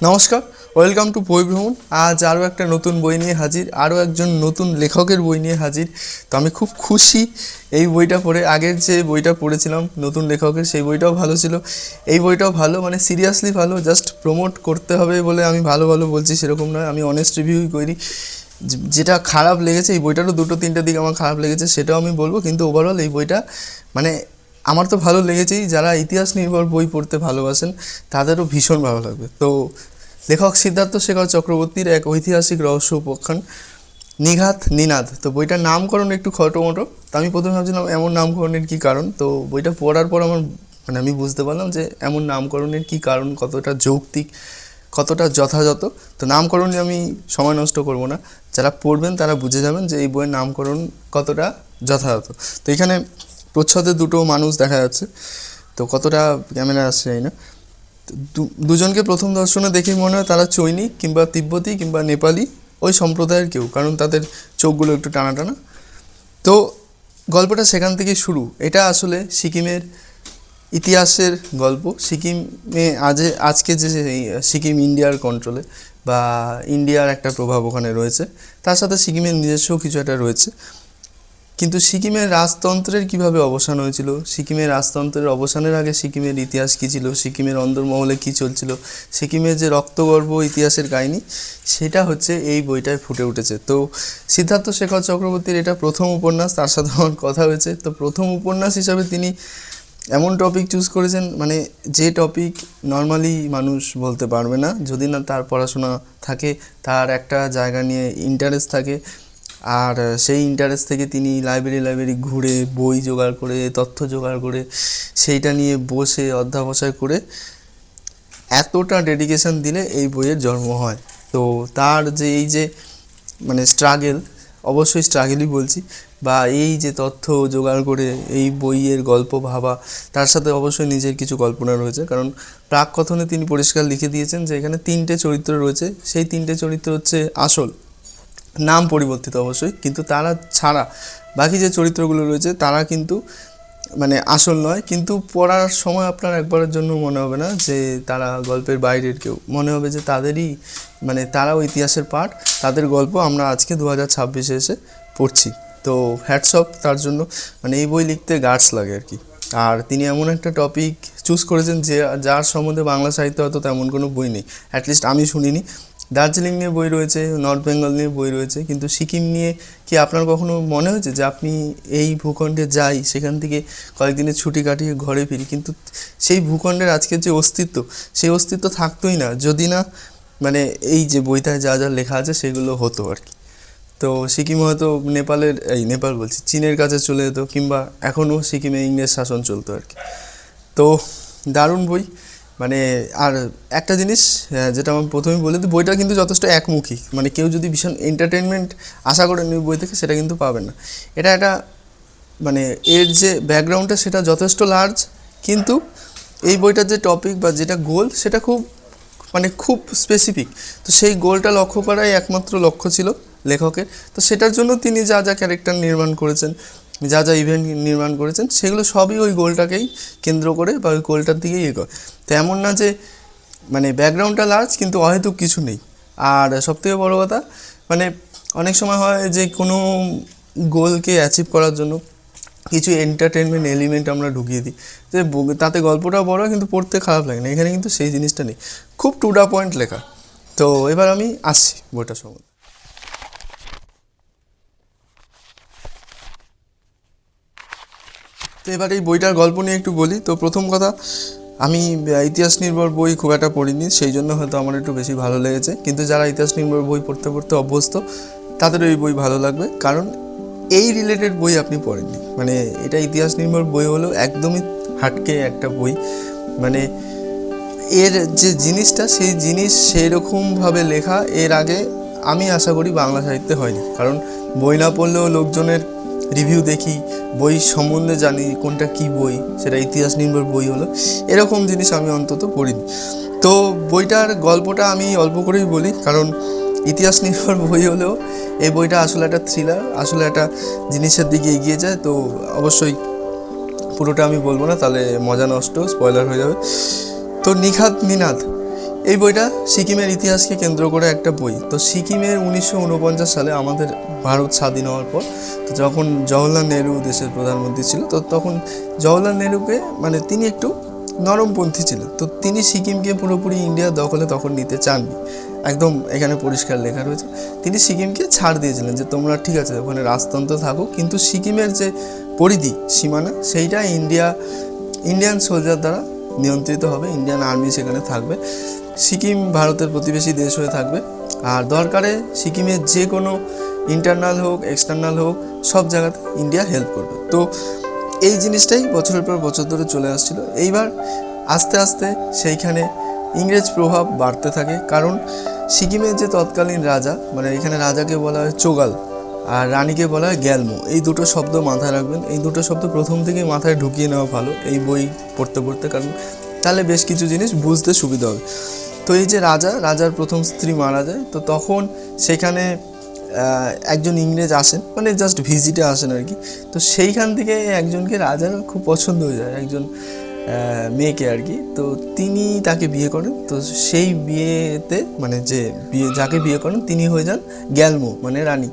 নমস্কার, welcome to বই ভ্রমণ। আজ আরও একটা নতুন বই নিয়ে হাজির, আরও একজন নতুন লেখকের বই নিয়ে হাজির। তো আমি খুব খুশি এই বইটা পড়ে। আগের যে বইটা পড়েছিলাম নতুন লেখকের, সেই বইটাও ভালো ছিল, এই বইটাও ভালো, মানে সিরিয়াসলি ভালো। জাস্ট প্রমোট করতে হবে বলে আমি ভালো ভালো বলছি সেরকম নয়, আমি অনেস্ট রিভিউই করি। যেটা খারাপ লেগেছে এই বইটারও দুটো তিনটে দিক আমার খারাপ লেগেছে, সেটাও আমি বলবো, কিন্তু ওভারঅল এই বইটা মানে আমার তো ভালো লেগেছেই। যারা ইতিহাস নির্ভর বই পড়তে ভালোবাসেন তাদেরও ভীষণ ভালো লাগবে। তো লেখক সিদ্ধার্থ শেখর চক্রবর্তীর এক ঐতিহাসিক রহস্য উপাখ্যান নিঘাত নিনাদ। তো বইটার নামকরণ একটু খটোমটো। তো আমি প্রথমে ভাবছিলাম এমন নামকরণের কী কারণ, তো বইটা পড়ার পর আমার আমি বুঝতে পারলাম যে এমন নামকরণের কী কারণ, কতটা যৌক্তিক, কতটা যথাযথ। তো নামকরণে আমি সময় নষ্ট করব না, যারা পড়বেন তারা বুঝে যাবেন যে এই বইয়ের নামকরণ কতটা যথাযথ। তো এখানে প্রচ্ছদে দুটো মানুষ দেখা যাচ্ছে, তো কতটা ক্যামেরা আসছে জানি না। দুজনকে প্রথম দর্শনে দেখেই মনে হয় তারা চৈনিক কিংবা তিব্বতী কিংবা নেপালি ওই সম্প্রদায়ের কেউ, কারণ তাদের চোখগুলো একটু টানা টানা। তো গল্পটা সেখান থেকেই শুরু। এটা আসলে সিকিমের ইতিহাসের গল্প। সিকিমে আজকে যে সিকিম ইন্ডিয়ার কন্ট্রোলে, বা ইন্ডিয়ার একটা প্রভাব ওখানে রয়েছে, তার সাথে সিকিমের নিজস্ব কিছু একটা রয়েছে। কিন্তু সিকিমের রাজতন্ত্রের কিভাবে অবসান হয়েছিল, সিকিমের রাজতন্ত্রের অবসানের আগে সিকিমের ইতিহাস কী ছিল, সিকিমের অন্দরমহলে কী চলছিল, সিকিমের যে রক্তগর্ভ ইতিহাসের কাহিনী, সেটা হচ্ছে এই বইটায় ফুটে উঠেছে। তো সিদ্ধার্থ শেখর চক্রবর্তীর এটা প্রথম উপন্যাস, তার সাথে আমার কথা হয়েছে। তো প্রথম উপন্যাস হিসাবে তিনি এমন টপিক চুজ করেছেন, মানে যে টপিক নর্মালি মানুষ বলতে পারবে না, যদি না তার পড়াশোনা থাকে, তার একটা জায়গা নিয়ে ইন্টারেস্ট থাকে। আর সেই ইন্টারেস্ট থেকে তিনি লাইব্রেরি ঘুরে বই জোগাড় করে, তথ্য জোগাড় করে, সেইটা নিয়ে বসে অধ্যবসায় করে এতটা ডেডিকেশন দিলে এই বইয়ের জন্ম হয়। তো তার যে এই যে মানে স্ট্রাগেল, অবশ্যই স্ট্রাগেলই বলছি, বা এই যে তথ্য জোগাড় করে এই বইয়ের গল্প ভাবা, তার সাথে অবশ্যই নিজের কিছু কল্পনা রয়েছে। কারণ প্রাককথনে তিনি পরিষ্কার লিখে দিয়েছেন যে এখানে 3টে চরিত্র রয়েছে, সেই 3টে চরিত্র হচ্ছে আসল, নাম পরিবর্তিত অবশ্যই, কিন্তু তারা ছাড়া বাকি যে চরিত্রগুলো রয়েছে তারা কিন্তু মানে আসল নয়। কিন্তু পড়ার সময় আপনার একবারের জন্য মনে হবে না যে তারা গল্পের বাইরের কেউ, মনে হবে যে তাদেরই মানে তারাও ইতিহাসের পার্ট, তাদের গল্প আমরা আজকে 2026 এসে পড়ছি। তো হ্যাটস অফ তার জন্য, মানে এই বই লিখতে গার্ডস লাগে আর কি। আর তিনি এমন একটা টপিক চুজ করেছেন যে যার সম্বন্ধে বাংলা সাহিত্য হয়তো তেমন কোনো বই নেই, অ্যাটলিস্ট আমি শুনিনি। দার্জিলিং নিয়ে বই রয়েছে, নর্থ বেঙ্গল নিয়ে বই রয়েছে, কিন্তু সিকিম নিয়ে কি আপনার কখনো মনে হয়েছে যে আপনি এই ভূখণ্ডে যাই, সেখান থেকে কয়েকদিনের ছুটি কাটিয়ে ঘরে ফিরি, কিন্তু সেই ভূখণ্ডের আজকের যে অস্তিত্ব, সেই অস্তিত্ব থাকতোই না যদি না মানে এই যে বইটায় যা যা লেখা আছে সেগুলো হতো আর কি। তো সিকিম হয়তো নেপাল বলছি, চীনের কাছে চলে যেত, কিংবা এখনও সিকিমে ইংরেজ শাসন চলতো আর কি। তো দারুণ বই। মানে আর একটা জিনিস যেটা আমি প্রথমেই বলে দিই, বইটা কিন্তু যথেষ্ট একমুখী, মানে কেউ যদি ভীষণ এন্টারটেনমেন্ট আশা করেন ওই বই থেকে, সেটা কিন্তু পাবেন না। এটা একটা মানে এর যে ব্যাকগ্রাউন্ডটা সেটা যথেষ্ট লার্জ, কিন্তু এই বইটার যে টপিক বা যেটা গোল সেটা খুব স্পেসিফিক। তো সেই গোলটা লক্ষ্য করাই একমাত্র লক্ষ্য ছিল লেখকের। তো সেটার জন্য তিনি যা যা ক্যারেক্টার নির্মাণ করেছেন, যা যা ইভেন্ট নির্মাণ করেছেন, সেগুলো সবই ওই গোলটাকেই কেন্দ্র করে বা ওই গোলটার দিকেই এগোয়। তো এমন না যে মানে ব্যাকগ্রাউন্ডটা লার্জ কিন্তু অহেতুক কিছু নেই। আর সবথেকে বড়ো কথা, মানে অনেক সময় হয় যে কোনো গোলকে অ্যাচিভ করার জন্য কিছু এন্টারটেনমেন্ট এলিমেন্ট আমরা ঢুকিয়ে দিই, যে তাতে গল্পটাও বড় কিন্তু পড়তে খারাপ লাগে না। এখানে কিন্তু সেই জিনিসটা নেই, খুব টু দা পয়েন্ট লেখা। তো এবার আমি আসছি বইটা সম্বন্ধে। তো এবার এই বইটার গল্প নিয়ে একটু বলি। তো প্রথম কথা, আমি ইতিহাস নির্ভর বই খুব একটা পড়িনি, সেই জন্য হয়তো আমার একটু বেশি ভালো লেগেছে। কিন্তু যারা ইতিহাস নির্ভর বই পড়তে পড়তে অভ্যস্ত, তাদের এই বই ভালো লাগবে, কারণ এই রিলেটেড বই আপনি পড়েননি। মানে এটা ইতিহাস নির্ভর বই হলেও একদমই হাটকে একটা বই। মানে এর যে জিনিসটা, সেই জিনিস সেরকমভাবে লেখা এর আগে আমি আশা করি বাংলা সাহিত্যে হয়নি। কারণ বই না পড়লেও লোকজনের রিভিউ দেখি, বই সম্বন্ধে জানি কোনটা কী বই, সেটা ইতিহাস নির্ভর বই হলো, এরকম জিনিস আমি অন্তত পড়িনি। তো বইটার গল্পটা আমি অল্প করেই বলি, কারণ ইতিহাস নির্ভর বই হলেও এই বইটা আসলে একটা থ্রিলার, আসলে একটা জিনিসের দিকে এগিয়ে যায়। তো অবশ্যই পুরোটা আমি বলবো না, তাহলে মজা নষ্ট, স্পয়লার হয়ে যাবে। তো নিঘাত নিনাদ এই বইটা সিকিমের ইতিহাসকে কেন্দ্র করে একটা বই। তো সিকিমের 1949 সালে আমাদের ভারত স্বাধীন হওয়ার পর, তো যখন জওহরলাল নেহরু দেশের প্রধানমন্ত্রী ছিল, তো তখন জওহরলাল নেহরুকে মানে তিনি একটু নরমপন্থী ছিল, তো তিনি সিকিমকে পুরোপুরি ইন্ডিয়ার দখলে তখন নিতে চাননি। একদম এখানে পরিষ্কার লেখা রয়েছে, তিনি সিকিমকে ছাড় দিয়েছিলেন যে তোমরা ঠিক আছে ওখানে রাজতন্ত্র থাকো, কিন্তু সিকিমের যে পরিধি সীমানা সেইটা ইন্ডিয়ান সোলজার দ্বারা নিয়ন্ত্রিত হবে, ইন্ডিয়ান আর্মি সেখানে থাকবে, সিকিম ভারতের প্রতিবেশী দেশ হয়ে থাকবে, আর দরকারে সিকিমের যে কোনো ইন্টারনাল হোক এক্সটার্নাল হোক সব জায়গাতে ইন্ডিয়া হেল্প করবে। তো এই জিনিসটাই বছরের পর বছর ধরে চলে আসছিল। এইবার আস্তে আস্তে সেইখানে ইংরেজ প্রভাব বাড়তে থাকে, কারণ সিকিমের যে তৎকালীন রাজা, মানে এখানে রাজাকে বলা হয় চোগাল আর রানীকে বলা হয় গ্যালমো। এই দুটো শব্দ মাথায় রাখবেন, এই দুটো শব্দ প্রথম থেকেই মাথায় ঢুকিয়ে নেওয়া ভালো এই বই পড়তে পড়তে, কারণ তাহলে বেশ কিছু জিনিস বুঝতে সুবিধা হবে। তো এই যে রাজার প্রথম স্ত্রী মারা যায়, তো তখন সেখানে একজন ইংরেজ আসেন, মানে জাস্ট ভিজিটে আসেন আর কি। তো সেইখান থেকে একজনকে রাজার খুব পছন্দ হয়ে যায়, একজন মেয়েকে আর কি। তো তিনি তাকে বিয়ে করেন, তো সেই বিয়েতে মানে যাকে বিয়ে করেন তিনি হয়ে যান গ্যালমো মানে রানী।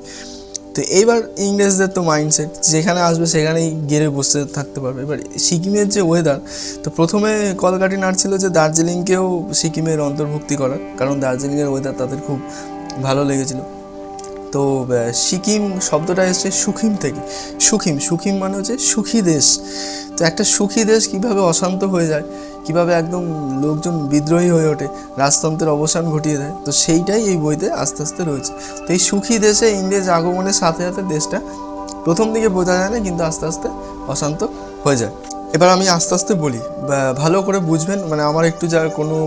তো এইবার ইংরেজদের তো মাইন্ডসেট যেখানে আসবে সেখানেই গেড়ে বসে থাকতে পারবে। এবার সিকিমের যে ওয়েদার, তো প্রথমে কলকাঠি নাড়ছিল যে দার্জিলিংকেও সিকিমের অন্তর্ভুক্তি করার, কারণ দার্জিলিংয়ের ওয়েদার তাদের খুব ভালো লেগেছিল। তো সিকিম শব্দটা এসছে সুখিম থেকে। সুখিম মানে হচ্ছে সুখী দেশ। তো একটা সুখী দেশ কীভাবে অশান্ত হয়ে যায়, কীভাবে একদম লোকজন বিদ্রোহী হয়ে ওঠে, রাজতন্ত্রের অবসান ঘটিয়ে দেয়, তো সেইটাই এই বইতে আস্তে আস্তে রয়েছে। তো এই সুখী দেশে ইংরেজ আগমনের সাথে সাথে দেশটা প্রথম দিকে বোঝা যায় না, কিন্তু আস্তে আস্তে অশান্ত হয়ে যায়। এবার আমি আস্তে আস্তে বলি, ভালো করে বুঝবেন, মানে আমার একটু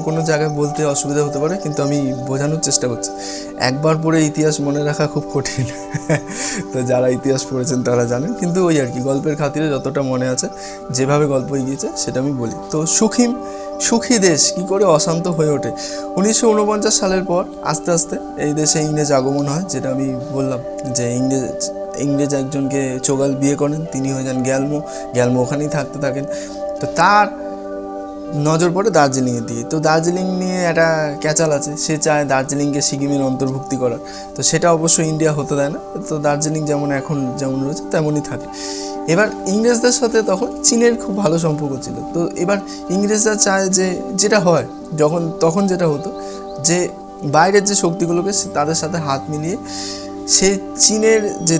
কোনো জায়গায় বলতে অসুবিধা হতে পারে, কিন্তু আমি বোঝানোর চেষ্টা করছি। একবার পড়ে ইতিহাস মনে রাখা খুব কঠিন, তো যারা ইতিহাস পড়েছেন তারা জানেন, কিন্তু ওই আর কি গল্পের খাতিরে যতটা মনে আছে, যেভাবে গল্প এগিয়েছে সেটা আমি বলি। তো সুখী দেশ কী করে অশান্ত হয়ে ওঠে 1949 সালের পর। আস্তে আস্তে এই দেশে ইংরেজ আগমন হয়, যেটা আমি বললাম যে ইংরেজ একজনকে চোগাল বিয়ে করেন, তিনি হয়ে যান গ্যালমো ওখানেই থাকতে থাকেন। তো তার নজর পড়ে দার্জিলিংয়ের দিকে। তো দার্জিলিং নিয়ে একটা ক্যাচাল আছে, সে চায় দার্জিলিংকে সিকিমের অন্তর্ভুক্তি করার, তো সেটা অবশ্য ইন্ডিয়া হতে দেয় না। তো দার্জিলিং এখন যেমন রয়েছে তেমনই থাকে। এবার ইংরেজদের সাথে তখন চীনের খুব ভালো সম্পর্ক ছিল। তো এবার ইংরেজরা চায় যে যেটা হয় তখন যেটা হতো যে বাইরের যে শক্তিগুলোকে তাদের সাথে হাত মিলিয়ে সে চীনের যে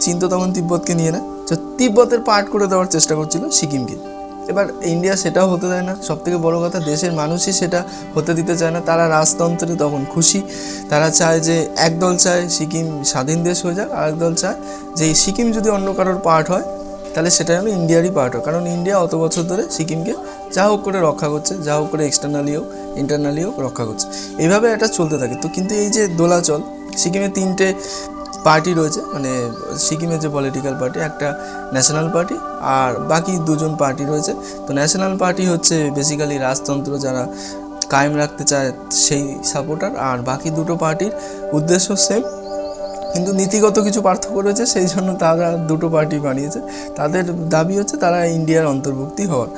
চীন তো তখন তিব্বতকে নিয়ে নেয়, তো তিব্বতের পার্ট করে দেওয়ার চেষ্টা করছিল সিকিমকে। এবার ইন্ডিয়া সেটাও হতে দেয় না। সবথেকে বড় কথা, দেশের মানুষই সেটা হতে দিতে চায় না। তারা রাজতন্ত্রে তখন খুশি, তারা চায় যে একদল চায় সিকিম স্বাধীন দেশ হয়ে যাক, আর একদল চায় যে সিকিম যদি অন্য কারোর পার্ট হয় তাহলে সেটা যেন ইন্ডিয়ারই পার্ট হয়, কারণ ইন্ডিয়া অত বছর ধরে সিকিমকে যা হোক করে রক্ষা করছে, যা হোক করে এক্সটার্নালিও ইন্টারনালিও রক্ষা করছে। এইভাবে এটা চলতে থাকে। তো কিন্তু এই যে দোলাচল, সিকিমে 3টে পার্টি রয়েছে, মানে সিকিমের যে পলিটিক্যাল পার্টি, একটা ন্যাশনাল পার্টি আর বাকি 2জন পার্টি রয়েছে। তো ন্যাশনাল পার্টি হচ্ছে বেসিক্যালি রাজতন্ত্র যারা কায়েম রাখতে চায় সেই সাপোর্টার, আর বাকি 2টো পার্টির উদ্দেশ্য সেম, কিন্তু নীতিগত কিছু পার্থক্য রয়েছে, সেই জন্য তারা 2টো পার্টি বানিয়েছে। তাদের দাবি হচ্ছে তারা ইন্ডিয়ার অন্তর্ভুক্তি হওয়ার।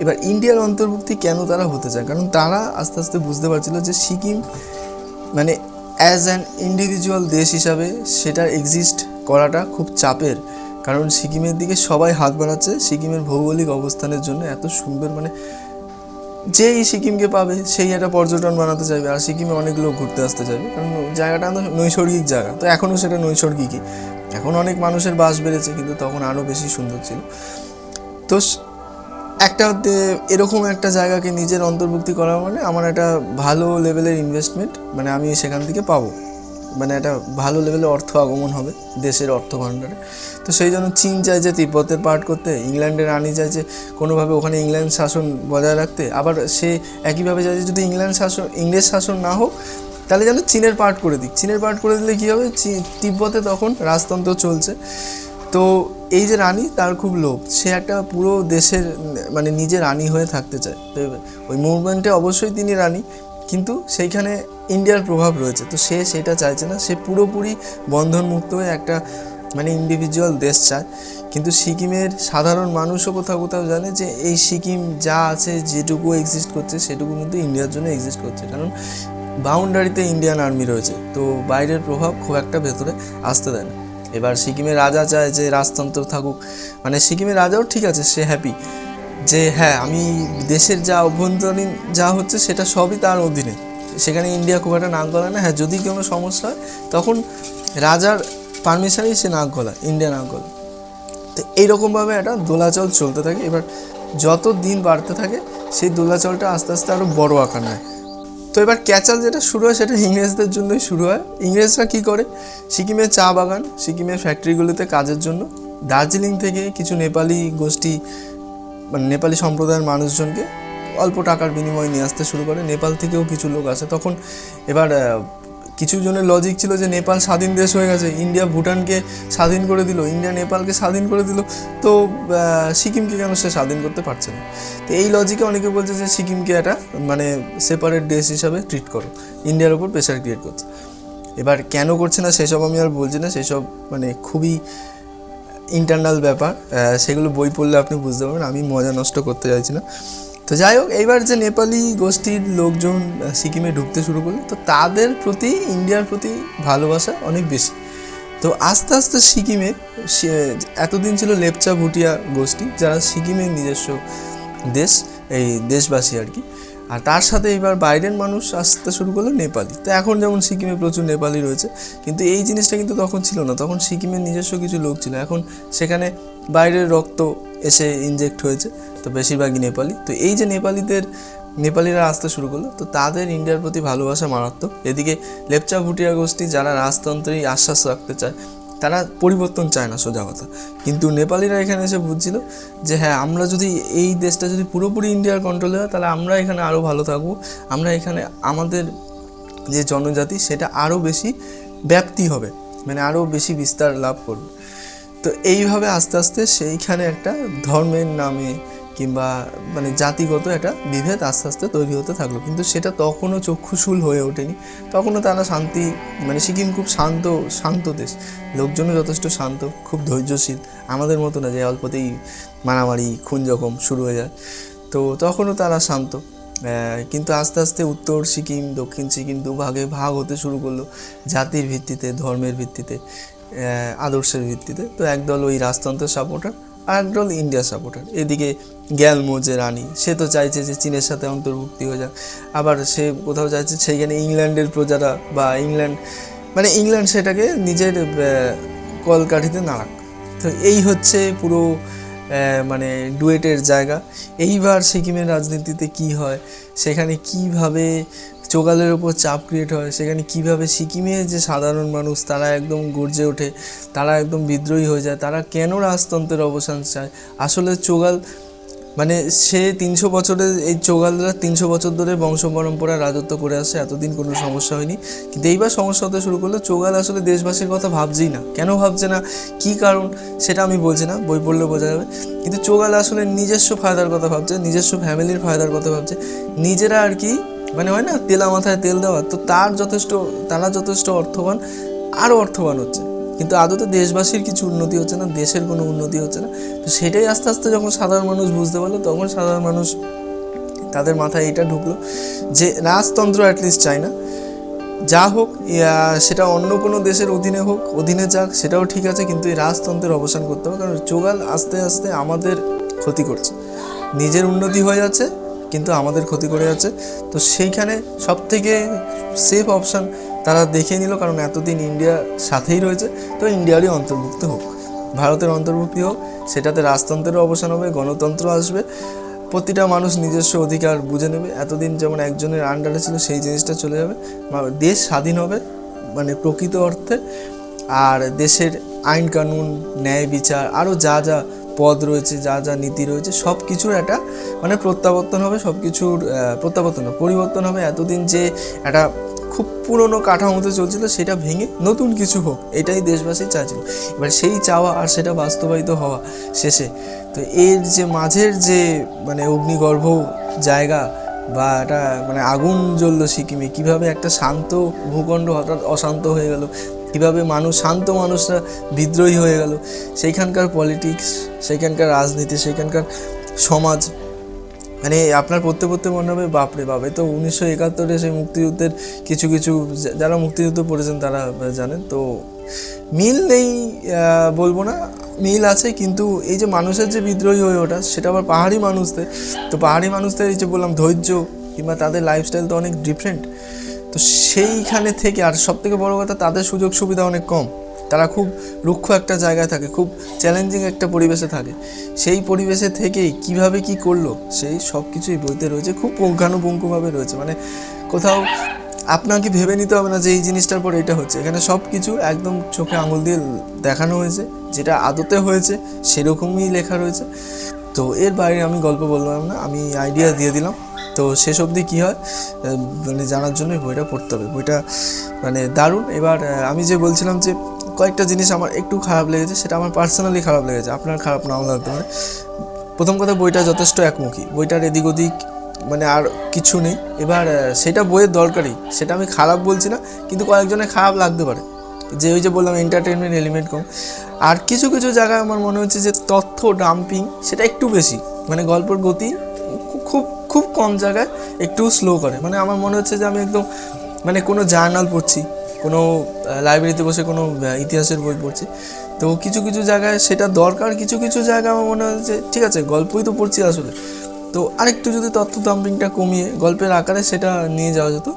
এবার ইন্ডিয়ার অন্তর্ভুক্তি কেন তারা হতে চায়, কারণ তারা আস্তে আস্তে বুঝতে পারছিল যে সিকিম মানে অ্যাজ অ্যান ইন্ডিভিজুয়াল দেশ হিসাবে সেটা এক্সিস্ট করাটা খুব চাপের, কারণ সিকিমের দিকে সবাই হাত বাড়াচ্ছে সিকিমের ভৌগোলিক অবস্থানের জন্য। এত সুন্দর, মানে যেই সিকিমকে পাবে সেই একটা পর্যটন বানাতে চাইবে, আর সিকিমে অনেক লোক ঘুরতে আসতে চাইবে, কারণ জায়গাটা নৈসর্গিক জায়গা। তো এখনও সেটা নৈসর্গিকই, এখন অনেক মানুষের বাস বেড়েছে, কিন্তু তখন আরও বেশি সুন্দর ছিল। তো একটা এরকম একটা জায়গাকে নিজের অন্তর্ভুক্তি করা মানে আমার একটা ভালো লেভেলের ইনভেস্টমেন্ট, মানে আমি সেখান থেকে পাবো, মানে একটা ভালো লেভেলের অর্থ আগমন হবে দেশের অর্থ ভাণ্ডারে। তো সেই জন্য চীন চায় যে তিব্বতের পার্ট করতে, ইংল্যান্ডের রানী চায় যে কোনোভাবে ওখানে ইংল্যান্ড শাসন বজায় রাখতে, আবার সে একইভাবে চায় যে যদি ইংরেজ শাসন না হোক তাহলে যেন চীনের পার্ট করে দিক। চীনের পার্ট করে দিলে কী হবে, তিব্বতে তখন রাজতন্ত্র চলছে। তো এই যে রানী, তার খুব লোভ, সে একটা পুরো দেশের মানে নিজে রানী হয়ে থাকতে চায়। তো ওই মুভমেন্টে অবশ্যই তিনি রানী, কিন্তু সেইখানে ইন্ডিয়ার প্রভাব রয়েছে, তো সে সেটা চাইছে না। সে পুরোপুরি বন্ধনমুক্ত হয়ে একটা মানে ইন্ডিভিজুয়াল দেশ চায়। কিন্তু সিকিমের সাধারণ মানুষও কোথাও কোথাও জানে যে এই সিকিম যা আছে, যেটুকু এক্সিস্ট করছে সেটুকু কিন্তু ইন্ডিয়ার জন্য এক্সিস্ট করছে, কারণ বাউন্ডারিতে ইন্ডিয়ান আর্মি রয়েছে, তো বাইরের প্রভাব খুব একটা ভেতরে আসতে দেয় না। এবার সিকিমের রাজা চায় যে রাজতন্ত্র থাকুক, মানে সিকিমের রাজাও ঠিক আছে, সে হ্যাপি যে হ্যাঁ আমি দেশের যা অভ্যন্তরীণ যা হচ্ছে সেটা সবই তার অধীনে, সেখানে ইন্ডিয়া খুব একটা নাক গলায় না। হ্যাঁ, যদি কোনো সমস্যা হয় তখন রাজার পারমিশনেই সে নাক গলায়, ইন্ডিয়া নাক গলায়। তো এইরকমভাবে একটা দোলাচল চলতে থাকে। এবার যত দিন বাড়তে থাকে সেই দোলাচলটা আস্তে আস্তে আরও বড় আকার নেয়। তো এবার ক্যাচাল যেটা শুরু হয় সেটা ইংরেজদের জন্যই শুরু হয়। ইংরেজরা কী করে, সিকিমের চা বাগান, সিকিমের ফ্যাক্টরিগুলোতে কাজের জন্য দার্জিলিং থেকে কিছু নেপালি গোষ্ঠী, মানে নেপালি সম্প্রদায়ের মানুষজনকে অল্প টাকার বিনিময়ে নিয়ে আসতে শুরু করে। নেপাল থেকেও কিছু লোক আসে তখন। এবার কিছু জনের লজিক ছিল যে নেপাল স্বাধীন দেশ হয়ে গেছে, ইন্ডিয়া ভুটানকে স্বাধীন করে দিল, ইন্ডিয়া নেপালকে স্বাধীন করে দিল, তো সিকিমকে কেন সে স্বাধীন করতে পারছে না। তো এই লজিকে অনেকে বলছে যে সিকিমকে একটা মানে সেপারেট দেশ হিসাবে ট্রিট করো, ইন্ডিয়ার ওপর প্রেশার ক্রিয়েট করছে। এবার কেন করছে না সেসব আমি আর বলছি না, সেসব মানে খুবই ইন্টারনাল ব্যাপার, সেগুলো বই পড়লে আপনি বুঝতে পারবেন, আমি মজা নষ্ট করতে চাইছি না। তো যাই হোক, এইবার যে নেপালি গোষ্ঠীর লোকজন সিকিমে ঢুকতে শুরু করলো, তো তাদের প্রতি ইন্ডিয়ার প্রতি ভালোবাসা অনেক বেশি। তো আস্তে আস্তে সিকিমে এতদিন ছিল লেপচা ভুটিয়া গোষ্ঠী, যারা সিকিমের নিজস্ব দেশ, এই দেশবাসী আর কি। আর তার সাথে এবার বাইরের মানুষ আসতে শুরু করলো নেপালি। তো এখন যেমন সিকিমে প্রচুর নেপালি রয়েছে, কিন্তু এই জিনিসটা কিন্তু তখন ছিল না। তখন সিকিমের নিজস্ব কিছু লোক ছিল, এখন সেখানে বাইরের রক্ত এসে ইনজেক্ট হয়েছে, তো বেশিরভাগই নেপালি। তো এই যে নেপালিরা আসতে শুরু করলো, তো তাদের ইন্ডিয়ার প্রতি ভালোবাসা মারাত্মক। এদিকে লেপচা ভুটিয়া গোষ্ঠী যারা রাজতন্ত্রেই আশ্বাস রাখতে চায়, তারা পরিবর্তন চায় না, সোজা কথা। কিন্তু নেপালিরা এখানে এসে বুঝছিল যে হ্যাঁ, আমরা যদি এই দেশটা যদি পুরোপুরি ইন্ডিয়ার কন্ট্রোলে হয়, তাহলে আমরা এখানে আরও ভালো থাকবো, আমরা এখানে আমাদের যে জনজাতি সেটা আরও বেশি ব্যাপ্তি হবে, মানে আরও বেশি বিস্তার লাভ করবে। তো এইভাবে আস্তে আস্তে সেইখানে একটা ধর্মের নামে কিংবা মানে জাতিগত একটা বিভেদ আস্তে আস্তে তৈরি হতে থাকলো। কিন্তু সেটা তখনও চক্ষুশূল হয়ে ওঠেনি, তখনও তারা শান্তি, মানে সিকিম খুব শান্ত দেশ, লোকজনও যথেষ্ট শান্ত, খুব ধৈর্যশীল, আমাদের মতো না যে অল্পতেই মারামারি খুন জখম শুরু হয়ে যায়। তো তখনও তারা শান্ত। কিন্তু আস্তে আস্তে উত্তর সিকিম দক্ষিণ সিকিম দুভাগে ভাগ হতে শুরু করলো, জাতির ভিত্তিতে, ধর্মের ভিত্তিতে, আদর্শের ভিত্তিতে। তো একদল ওই রাজতন্ত্রের সাপোর্টার, আর একদল ইন্ডিয়ার সাপোর্টার। এদিকে গ্যালমো যে রানী, সে তো চাইছে যে চীনের সাথে অন্তর্ভুক্তি হয়ে যাক, আবার সে কোথাও চাইছে সেইখানে ইংল্যান্ডের প্রজারা বা ইংল্যান্ড সেটাকে নিজের কলকাঠিতে নাড়াক। তো এই হচ্ছে পুরো মানে ডুয়েটের জায়গা। এইবার সিকিমের রাজনীতিতে কি হয়, সেখানে কিভাবে চোগালের ওপর চাপ ক্রিয়েট হয়, সেখানে কিভাবে সিকিমের যে সাধারণ মানুষ তারা একদম গর্জে ওঠে, তারা একদম বিদ্রোহী হয়ে যায়, তারা কেন রাজতন্ত্রের অবসান চায়। আসলে চোগাল মানে সে 300 বছরের, এই চোগালরা 300 বছর ধরে বংশ পরম্পরা রাজত্ব করে আসছে, এতদিন কোনো সমস্যা হয়নি। কিন্তু এইবার সমস্যা হতে শুরু করলো। চোগাল আসলে দেশবাসীর কথা ভাবছেই না, কেন ভাবছে না, কী কারণ সেটা আমি বলছি না, বই পড়লে বোঝা যাবে। কিন্তু চোগাল আসলে নিজস্ব ফায়দার কথা ভাবছে, নিজস্ব ফ্যামিলির ফায়দার কথা ভাবছে, নিজেরা আর কি, মানে হয় না তেলা মাথায় তেল দেওয়া, তো তারা যথেষ্ট অর্থবান, আরও অর্থবান হচ্ছে, কিন্তু আদতে দেশবাসীর কিছু উন্নতি হচ্ছে না, দেশের কোনো উন্নতি হচ্ছে না। তো সেটাই আস্তে আস্তে যখন সাধারণ মানুষ বুঝতে পারলো, তখন সাধারণ মানুষ তাদের মাথায় এটা ঢুকলো যে রাজতন্ত্র অ্যাটলিস্ট চায় না, যা হোক সেটা অন্য কোনো দেশের অধীনে যাক, সেটাও ঠিক আছে, কিন্তু এই রাজতন্ত্রের অবসান করতে হবে। কারণ চোগাল আস্তে আস্তে আমাদের ক্ষতি করছে, নিজের উন্নতি হয়ে যাচ্ছে কিন্তু আমাদের ক্ষতি করে যাচ্ছে। তো সেইখানে সবথেকে সেফ অপশান তারা দেখে নিল, কারণ এতদিন ইন্ডিয়ার সাথেই রয়েছে, তো ইন্ডিয়ারই অন্তর্ভুক্ত হোক, ভারতের অন্তর্ভুক্তি হোক, সেটাতে রাজতন্ত্রেরও অবসান হবে, গণতন্ত্র আসবে, প্রতিটা মানুষ নিজস্ব অধিকার বুঝে নেবে। এতদিন যেমন একজনের আন্ডারে ছিল সেই জিনিসটা চলে যাবে, দেশ স্বাধীন হবে মানে প্রকৃত অর্থে। আর দেশের আইন কানুন, ন্যায় বিচার, আরও যা যা পদ রয়েছে, যা যা নীতি রয়েছে, সব কিছুর একটা মানে প্রত্যাবর্তন হবে, সব কিছুর পরিবর্তন হবে। এতদিন যে একটা খুব পুরনো কাঠামোতে চলছিল সেটা ভেঙে নতুন কিছু হোক, এটাই দেশবাসী চাইছিল। এবার সেই চাওয়া আর সেটা বাস্তবায়িত হওয়া শেষে, তো এর যে মাঝের যে মানে অগ্নিগর্ভ জায়গা বা একটা মানে আগুন জ্বললো সিকিমে, কীভাবে একটা শান্ত ভূখণ্ড হঠাৎ অশান্ত হয়ে গেল, কীভাবে মানুষ, শান্ত মানুষরা বিদ্রোহী হয়ে গেল, সেইখানকার পলিটিক্স, সেইখানকার রাজনীতি, সেইখানকার সমাজ, মানে আপনার পড়তে পড়তে মনে হবে বাপরে বাপ, তো 1971 সেই মুক্তিযুদ্ধের কিছু কিছু যারা মুক্তিযুদ্ধ পড়েছেন তারা জানেন। তো মিল নেই বলবো না, মিল আছে, কিন্তু এই যে মানুষের যে বিদ্রোহী হয়ে ওঠা, সেটা আবার পাহাড়ি মানুষদের। তো পাহাড়ি মানুষদের এই যে বললাম ধৈর্য কিংবা তাদের লাইফস্টাইল তো অনেক ডিফারেন্ট। তো সেইখানে থেকে, আর সবথেকে বড় কথা, তাদের সুযোগ সুবিধা অনেক কম, তারা খুব রুক্ষ একটা জায়গায় থাকে, খুব চ্যালেঞ্জিং একটা পরিবেশে থাকে। সেই পরিবেশে থেকেই কিভাবে কি করলো সেই সব কিছুই বইতে রয়েছে, খুব পুঙ্খানুপুঙ্খভাবে রয়েছে। মানে কোথাও আপনাকে ভেবে নিতে হবে না যে এই জিনিসটার পর এটা হচ্ছে, এখানে সব কিছু একদম চোখে আঙুল দিয়ে দেখানো হয়েছে, যেটা আদতে হয়েছে সেরকমই লেখা রয়েছে। তো এর বাইরে আমি গল্প বললাম না, আমি আইডিয়া দিয়ে দিলাম। তো শেষ অবধি কী হয় মানে জানার জন্য বইটা পড়তে হবে, বইটা মানে দারুণ। এবার আমি যে বলছিলাম যে কয়েকটা জিনিস আমার একটু খারাপ লেগেছে, সেটা আমার পার্সোনালি খারাপ লেগেছে, আপনার খারাপ নাও লাগতে পারে। প্রথম কথা, বইটা যথেষ্ট একমুখী, বইটার এদিক ওদিক মানে আর কিছু নেই। এবার সেটা বইয়ের দরকারি, সেটা আমি খারাপ বলছি না, কিন্তু কয়েকজনের খারাপ লাগতে পারে, যে ওই যে বললাম এন্টারটেনমেন্ট এলিমেন্ট কম। আর কিছু কিছু জায়গায় আমার মনে হচ্ছে যে তথ্য ডাম্পিং সেটা একটু বেশি, মানে গল্পের গতি খুব খুব কম জায়গায় একটু স্লো করে। মানে আমার মনে হচ্ছে যে আমি একদম মানে কোনো জার্নাল পড়ছি, কোনো লাইব্রেরিতে বসে কোনো ইতিহাসের বই পড়ছি। তো কিছু কিছু জায়গায় সেটা দরকার, কিছু কিছু জায়গায় আমার মনে হয় যে ঠিক আছে গল্পই তো পড়ছি আসলে, তো আরেকটু যদি তথ্য ডাম্পিংটা কমিয়ে গল্পের আকারে সেটা নিয়ে যাওয়া যেত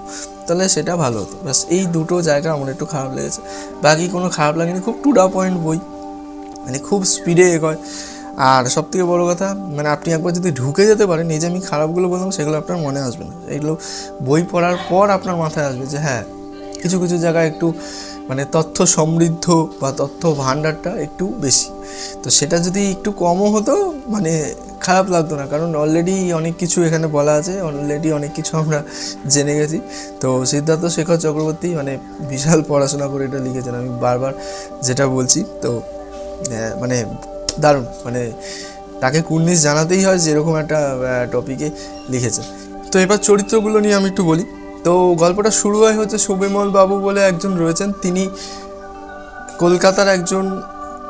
তাহলে সেটা ভালো হতো। ব্যাস এই দুটো জায়গা আমার একটু খারাপ লেগেছে, বাকি কোনো খারাপ লাগেনি। খুব টু দা পয়েন্ট বই, মানে খুব স্পিডে এগোয়। আর সবথেকে বড়ো কথা, মানে আপনি একবার যদি ঢুকে যেতে পারেন, এই যে আমি খারাপগুলো বললাম সেগুলো আপনার মনে আসবে না, এগুলো বই পড়ার পর আপনার মাথায় আসবে যে হ্যাঁ কিছু কিছু জায়গায় একটু মানে তথ্য সমৃদ্ধ বা তথ্য ভাণ্ডারটা একটু বেশি। তো সেটা যদি একটু কমও হতো মানে খারাপ লাগতো না, কারণ অলরেডি অনেক কিছু এখানে বলা আছে, অলরেডি অনেক কিছু আমরা জেনে গেছি। তো সিদ্ধার্থ শেখর চক্রবর্তী মানে বিশাল পড়াশোনা করে এটা লিখেছেন, আমি বারবার যেটা বলছি। তো মানে দারুণ, মানে তাকে কুর্নিশ জানাতেই হয় যেরকম একটা টপিকে লিখেছে। তো এবার চরিত্রগুলো নিয়ে আমি একটু বলি। তো গল্পটা শুরু হচ্ছে শুভবিমল বাবু বলে একজন রয়েছেন, তিনি কলকাতার একজন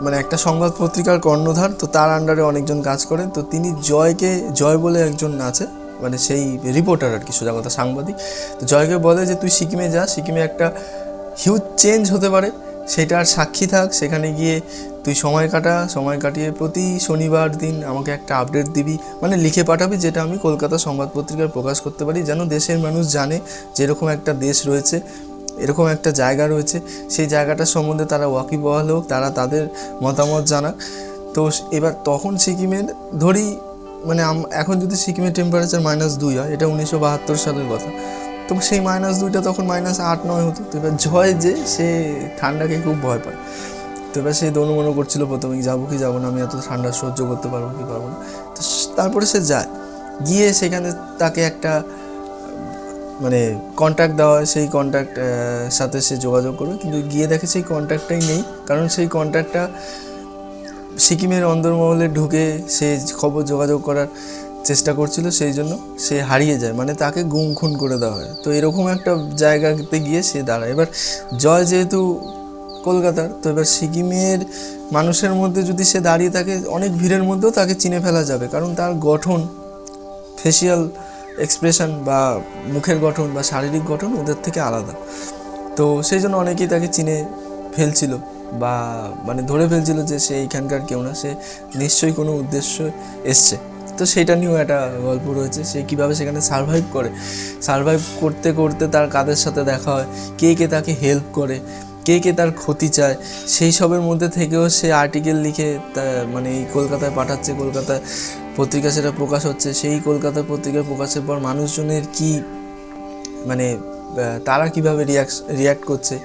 মানে একটা সংবাদ পত্রিকার কর্ণধার। তো তার আন্ডারে অনেকজন কাজ করেন। তো তিনি জয় বলে একজন আছে, মানে সেই রিপোর্টার আর কি, সোজা কথা সাংবাদিক। তো জয়কে বলে যে তুই সিকিমে যা, সিকিমে একটা হিউজ চেঞ্জ হতে পারে, সেটার সাক্ষী থাক, সেখানে গিয়ে তুই সময় কাটিয়ে প্রতি শনিবার দিন আমাকে একটা আপডেট দিবি, মানে লিখে পাঠাবি, যেটা আমি কলকাতা সংবাদ পত্রিকায় প্রকাশ করতে পারি, যেন দেশের মানুষ জানে যে এরকম একটা দেশ রয়েছে, এরকম একটা জায়গা রয়েছে, সেই জায়গাটার সম্বন্ধে তারা ওয়াকিবহাল হোক, তারা তাদের মতামত জানাক। তো এবার তখন সিকিমের ধরি মানে এখন যদি সিকিমের টেম্পারেচার -2 হয়, এটা 1972 সালের কথা, তো সেই -2টা তখন -8-9 হতো। তো এবার জয় যে সে ঠান্ডাকে খুব ভয় পায়। তো এবার সে দোনো করছিল প্রথমে, যাবো কি যাবো না, আমি এত ঠান্ডা সহ্য করতে পারবো কি পারবো না। তো তারপরে সে যায়, গিয়ে সেখানে তাকে একটা মানে কন্ট্যাক্ট দেওয়া হয়, সেই কন্ট্যাক্ট সাথে সে যোগাযোগ করবে, কিন্তু গিয়ে দেখে সেই কন্ট্যাক্টটাই নেই, কারণ সেই কন্ট্যাক্টটা সিকিমের অন্দরমহলে ঢুকে সে খবর যোগাযোগ করার চেষ্টা করছিল, সেই জন্য সে হারিয়ে যায়, মানে তাকে গুম খুন করে দেওয়া হয়। তো এরকম একটা জায়গাতে গিয়ে সে দাঁড়ায়। এবার জয় যেহেতু কলকাতার, তো এবার সিকিমের মানুষের মধ্যে যদি সে দাঁড়িয়ে থাকে অনেক ভিড়ের মধ্যেও তাকে চিনে ফেলা যাবে, কারণ তার গঠন, ফেসিয়াল এক্সপ্রেশন বা মুখের গঠন বা শারীরিক গঠন ওদের থেকে আলাদা। তো সেই জন্য অনেকেই তাকে চিনে ফেলছিল বা মানে ধরে ফেলছিল যে সে এইখানকার কেউ না, সে নিশ্চয়ই কোনো উদ্দেশ্য এসছে। তো সেটা নিয়েও একটা গল্প রয়েছে, সে কীভাবে সেখানে সারভাইভ করতে করতে তার কাদের সাথে দেখা হয়, কে কে তাকে হেল্প করে, কে কে তার ক্ষতি চায়, সেই সবের মধ্যে থেকেও সে আর্টিকেল লিখে মানে এই কলকাতায় পাঠাচ্ছে, কলকাতায় পত্রিকা সেটা প্রকাশ হচ্ছে। সেই কলকাতার পত্রিকা প্রকাশের পর মানুষজনের কি মানে তারা কীভাবে রিয়াক্ট করছে,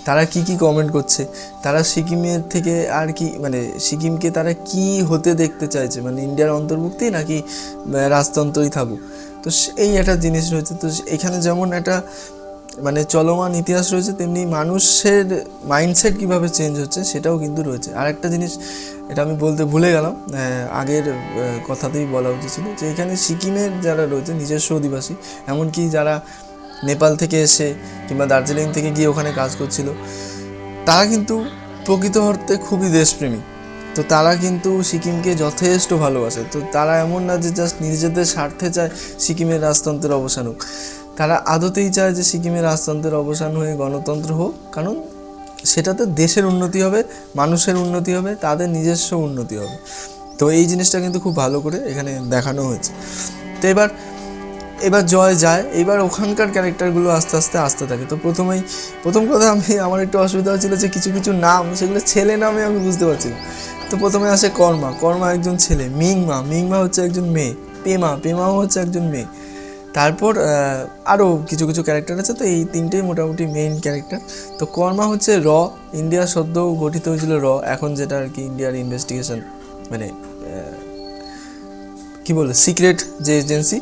তারা কি কমেন্ট করছে, তারা সিকিমের থেকে আর কি মানে সিকিমকে তারা কি হতে দেখতে চাইছে, মানে ইন্ডিয়ার অন্তর্ভুক্তি নাকি রাজতন্ত্রই থাকুক। তো এই একটা জিনিস রয়েছে। তো এখানে যেমন একটা মানে চলমান ইতিহাস রয়েছে, তেমনি মানুষের মাইন্ডসেট কীভাবে চেঞ্জ হচ্ছে সেটাও কিন্তু রয়েছে। আর একটা জিনিস, এটা আমি বলতে ভুলে গেলাম, আগের কথাতেই বলা উচিত ছিল, যে এখানে সিকিমের যারা রয়েছে নিজস্ব অধিবাসী, এমনকি যারা নেপাল থেকে এসে কিংবা দার্জিলিং থেকে গিয়ে ওখানে কাজ করছিল, তারা কিন্তু প্রকৃত অর্থে খুবই দেশপ্রেমী। তো তারা কিন্তু সিকিমকে যথেষ্ট ভালোবাসে। তো তারা এমন না যে জাস্ট নিজেদের স্বার্থে চায় সিকিমের রাজতন্ত্রের অবসান হোক, তারা আদতেই চায় যে সিকিমের রাজতন্ত্রের অবসান হয়ে গণতন্ত্র হোক, কারণ সেটাতে দেশের উন্নতি হবে, মানুষের উন্নতি হবে, তাদের নিজস্ব উন্নতি হবে। তো এই জিনিসটা কিন্তু খুব ভালো করে এখানে দেখানো হয়েছে। তো এবার জয় যায়, এবার ওখানকার ক্যারেক্টারগুলো আস্তে আস্তে আসতে থাকে। তো প্রথম কথা আমার একটু অসুবিধা হচ্ছিলো যে কিছু কিছু নাম, সেগুলো ছেলে নামে আমি বুঝতে পারছি না। তো প্রথমে আসে কর্মা একজন ছেলে, মিংমা হচ্ছে একজন মেয়ে, পেমাও হচ্ছে একজন মেয়ে। তারপর আরও কিছু কিছু ক্যারেক্টার আছে। তো এই তিনটেই মোটামুটি মেইন ক্যারেক্টার। তো কর্মা হচ্ছে ইন্ডিয়া সদ্য গঠিত হয়েছিল এখন যেটা আর কি ইন্ডিয়ার ইনভেস্টিগেশন, মানে কী বলে সিক্রেট যে এজেন্সি,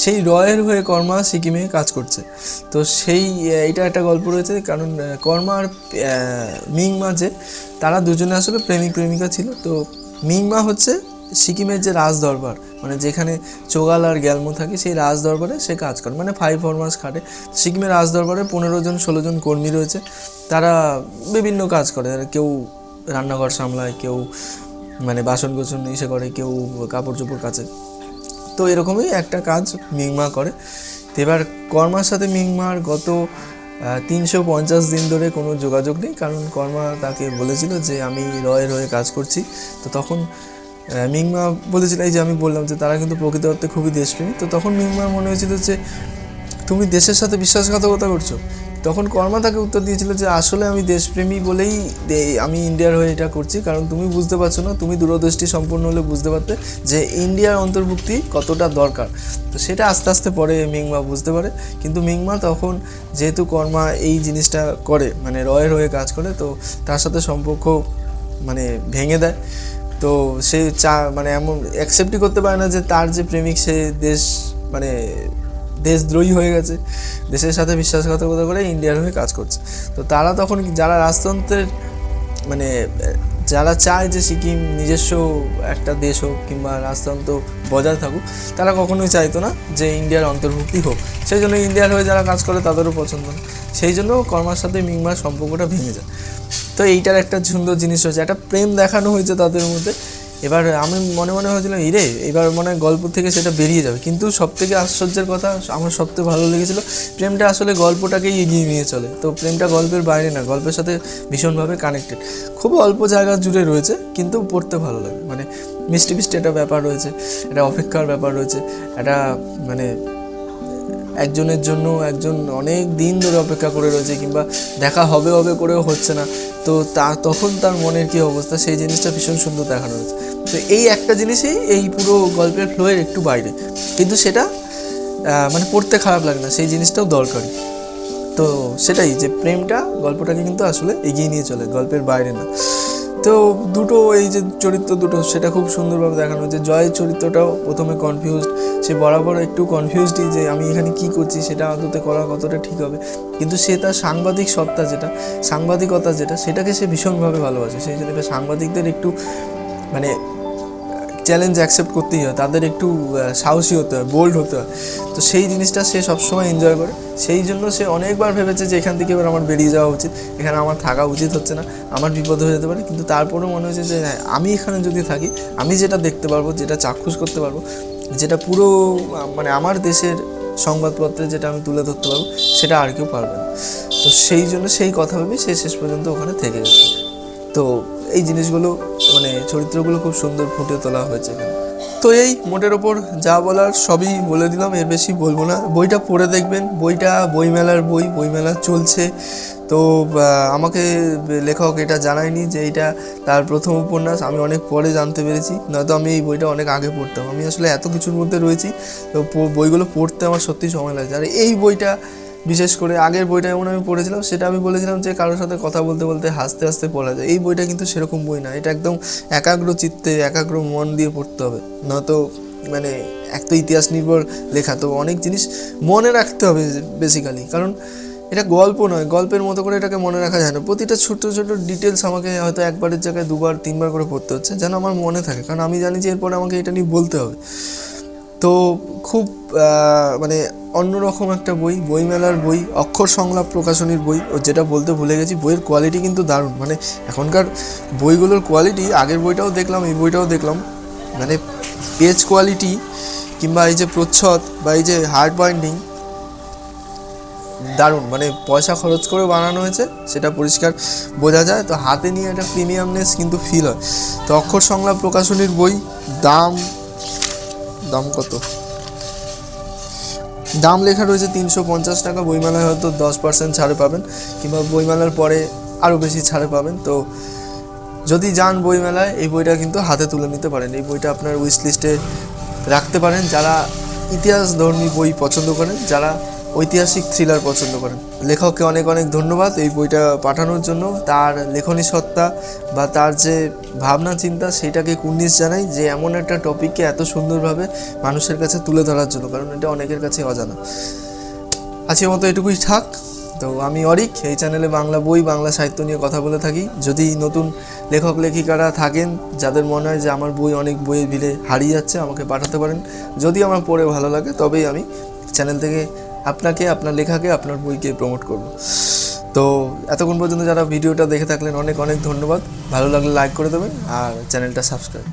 সেই এর হয়ে কর্মা সিকিমে কাজ করছে। তো এইটা একটা গল্প রয়েছে, কারণ কর্মা আর মিংমা যে তারা দুজনে আসলে প্রেমিকা ছিল। তো মিংমা হচ্ছে সিকিমের যে রাজ দরবার, মানে যেখানে চোগাল আর গ্যালমো থাকে, সেই রাজ দরবারে সে কাজ করে, মানে 5 মাস খাটে। সিকিমের রাজ দরবারে 15-16 জন কর্মী রয়েছে, তারা বিভিন্ন কাজ করে। কেউ রান্নাঘর সামলায়, কেউ মানে বাসন কোসন করে, কেউ কাপড় চোপড় কাচে। তো এরকমই একটা কাজ মিংমা করে। তো এবার কর্মার সাথে মিংমার গত 350 দিন ধরে কোনো যোগাযোগ নেই, কারণ কর্মা তাকে বলেছিল যে আমি এর হয়ে কাজ করছি। তো তখন মিংমা বলেছিল, এই যে আমি বললাম যে তারা কিন্তু প্রকৃত অর্থে খুবই দেশপ্রেমী। তো তখন মিংমার মনে হয়েছিল যে তুমি দেশের সাথে বিশ্বাসঘাতকতা করছো। তখন কর্মা তাকে উত্তর দিয়েছিল যে আসলে আমি দেশপ্রেমী বলেই আমি ইন্ডিয়ার হয়ে এটা করছি, কারণ তুমি বুঝতে পারছো না, তুমি দূরদৃষ্টি সম্পন্ন হলে বুঝতে পারতে যে ইন্ডিয়ার অন্তর্ভুক্তি কতটা দরকার। তো সেটা আস্তে আস্তে পরে মিংমা বুঝতে পারে। কিন্তু মিংমা তখন যেহেতু কর্মা এই জিনিসটা করে, মানে এর হয়ে কাজ করে, তো তার সাথে সম্পর্ক মানে ভেঙে দেয়। তো সে মানে এমন অ্যাকসেপ্টই করতে পারে না যে তার যে প্রেমিক সে দেশদ্রোহী হয়ে গেছে, দেশের সাথে বিশ্বাসঘাতকতা করে ইন্ডিয়ার হয়ে কাজ করছে। তো তারা তখন যারা রাজতন্ত্রের মানে যারা চায় যে সিকিম নিজস্ব একটা দেশ হোক কিংবা রাজতন্ত্র বজায় থাকুক, তারা কখনোই চাইতো না যে ইন্ডিয়ার অন্তর্ভুক্তি হোক। সেই জন্য ইন্ডিয়ার হয়ে যারা কাজ করে তাদেরও পছন্দ না। সেই জন্য কর্মার সাথে মিংমার সম্পর্কটা ভেঙে যায়। তো এইটার একটা সুন্দর জিনিস হয়েছে, একটা প্রেম দেখানো হয়েছে তাদের মধ্যে। এবার আমি মনে হয়েছিলাম এবার মনে হয় গল্প থেকে সেটা বেরিয়ে যাবে, কিন্তু সবথেকে আশ্চর্যের কথা, আমার সবথেকে ভালো লেগেছিলো প্রেমটা আসলে গল্পটাকেই এগিয়ে নিয়ে চলে। তো প্রেমটা গল্পের বাইরে না, গল্পের সাথে ভীষণভাবে কানেক্টেড, খুব অল্প জায়গা জুড়ে রয়েছে, কিন্তু পড়তে ভালো লাগে। মানে মিষ্টি একটা ব্যাপার রয়েছে, একটা অপেক্ষার ব্যাপার রয়েছে, একটা মানে একজনের জন্য একজন অনেক দিন ধরে অপেক্ষা করে রয়েছে, কিংবা দেখা হবে করেও হচ্ছে না। তো তখন তার মনের কী অবস্থা, সেই জিনিসটা ভীষণ সুন্দর দেখানো হয়েছে। তো এই একটা জিনিসই এই পুরো গল্পের ফ্লোয়ের একটু বাইরে, কিন্তু সেটা মানে পড়তে খারাপ লাগে না, সেই জিনিসটাও দরকারি। তো সেটাই যে প্রেমটা গল্পটাকে কিন্তু আসলে এগিয়ে নিয়ে চলে, গল্পের বাইরে না। তো এই যে চরিত্র দুটো, সেটা খুব সুন্দরভাবে দেখানো হয়েছে। জয়ের চরিত্রটাও প্রথমে কনফিউজড, সে বরাবর একটু কনফিউজডই যে আমি এখানে কী করছি, সেটা আদতে করা কতটা ঠিক হবে। কিন্তু সে তার সাংবাদিকতা যেটা সেটাকে সে ভীষণভাবে ভালোবাসে। সেই জন্য সাংবাদিকদের একটু মানে চ্যালেঞ্জ অ্যাকসেপ্ট করতেই হয়, তাদের একটু সাহসী হতে হয়, বোল্ড হতে হয়। তো সেই জিনিসটা সে সবসময় এনজয় করে। সেই জন্য সে অনেকবার ভেবেছে যে এখান থেকে এবার আমার বেরিয়ে যাওয়া উচিত, এখানে আমার থাকা উচিত হচ্ছে না, আমার বিপদ হয়ে যেতে পারে। কিন্তু তারপরেও মনে হয়েছে যে আমি এখানে যদি থাকি, আমি যেটা দেখতে পারবো, যেটা চাক্ষুষ করতে পারবো, যেটা পুরো মানে আমার দেশের সংবাদপত্রে যেটা আমি তুলে ধরতে পারবো, সেটা আর কেউ পারবে না। তো সেই জন্য সেই কথা ভেবে সে শেষ পর্যন্ত ওখানে থেকে গেছে। তো এই জিনিসগুলো মানে চরিত্রগুলো খুব সুন্দর ফুটে তোলা হয়েছে এখানে। তো এই মোটের ওপর যা বলার সবই বলে দিলাম, এর বেশি বলবো না। বইটা পড়ে দেখবেন, বইমেলা চলছে। তো আমাকে লেখক এটা জানায়নি যে এটা তার প্রথম উপন্যাস, আমি অনেক পরে জানতে পেরেছি, নয়তো আমি এই বইটা অনেক আগে পড়তাম। আমি আসলে এত কিছুর মধ্যে রয়েছি, তো বইগুলো পড়তে আমার সত্যি সময় লাগছে। আর এই বইটা বিশেষ করে, আগের বইটা যেমন আমি পড়েছিলাম, সেটা আমি বলেছিলাম যে কারোর সাথে কথা বলতে বলতে হাসতে হাসতে পড়া যায়। এই বইটা কিন্তু সেরকম বই না, এটা একদম একাগ্র চিত্তে একাগ্র মন দিয়ে পড়তে হবে, নয়তো মানে এক তো ইতিহাস নির্ভর লেখা, তো অনেক জিনিস মনে রাখতে হবে বেসিক্যালি, কারণ এটা গল্প নয়, গল্পের মতো করে এটাকে মনে রাখা যায় না। প্রতিটা ছোটো ছোটো ডিটেলস আমাকে হয়তো একবারের জায়গায় 2-3 বার করে পড়তে হচ্ছে, যেন আমার মনে থাকে, কারণ আমি জানি যে এরপরে আমাকে এটা নিয়ে বলতে হবে। তো খুব মানে অন্যরকম একটা বই, বইমেলার বই, অক্ষর সংলাপ প্রকাশনীর বই। ও যেটা বলতে ভুলে গেছি, বইয়ের কোয়ালিটি কিন্তু দারুণ। মানে এখনকার বইগুলোর কোয়ালিটি, আগের বইটাও দেখলাম এই বইটাও দেখলাম, মানে পেজ কোয়ালিটি কিংবা এই যে প্রচ্ছদ বা এই যে হার্ড বাইন্ডিং দারুণ। মানে পয়সা খরচ করে বানানো হয়েছে সেটা পরিষ্কার বোঝা যায়। তো হাতে নিয়ে একটা প্রিমিয়ামনেস কিন্তু ফিল হয়। তো অক্ষর সংলাপ প্রকাশনীর বই, দাম কত? দাম লেখা রয়েছে 350 টাকা। বইমেলায় হয়তো 10% ছাড়ে পাবেন, কিংবা বইমেলার পরে আরও বেশি ছাড়ে পাবেন। তো যদি যান বইমেলায়, এই বইটা কিন্তু হাতে তুলে নিতে পারেন। এই বইটা আপনার উইশ লিস্টে রাখতে পারেন যারা ইতিহাসধর্মী বই পছন্দ করেন, যারা ঐতিহাসিক থ্রিলার পছন্দ করেন। লেখককে অনেক অনেক ধন্যবাদ এই বইটা পাঠানোর জন্য। তার লেখনী সত্তা বা তার যে ভাবনা চিন্তা, সেটাকে কুর্নিশ জানাই যে এমন একটা টপিককে এত সুন্দরভাবে মানুষের কাছে তুলে ধরার জন্য, কারণ এটা অনেকের কাছে অজানা। আজকের মতো এটুকুই থাক। তো আমি অরিক, এই চ্যানেলে বাংলা বই, বাংলা সাহিত্য নিয়ে কথা বলে থাকি। যদি নতুন লেখক লেখিকারা থাকেন যাদের মনে হয় যে আমার বই অনেক বইয়ের ভিড়ে হারিয়ে যাচ্ছে, আমাকে পাঠাতে পারেন। যদি আমার পড়ে ভালো লাগে তবেই আমি চ্যানেল থেকে আপনাকে, আপনার লেখাকে, আপনার বইকে প্রমোট করব। তো এতক্ষণ পর্যন্ত যারা ভিডিওটা দেখে থাকলেন অনেক অনেক ধন্যবাদ। ভালো লাগলে লাইক করে দেবেন আর চ্যানেলটা সাবস্ক্রাইব।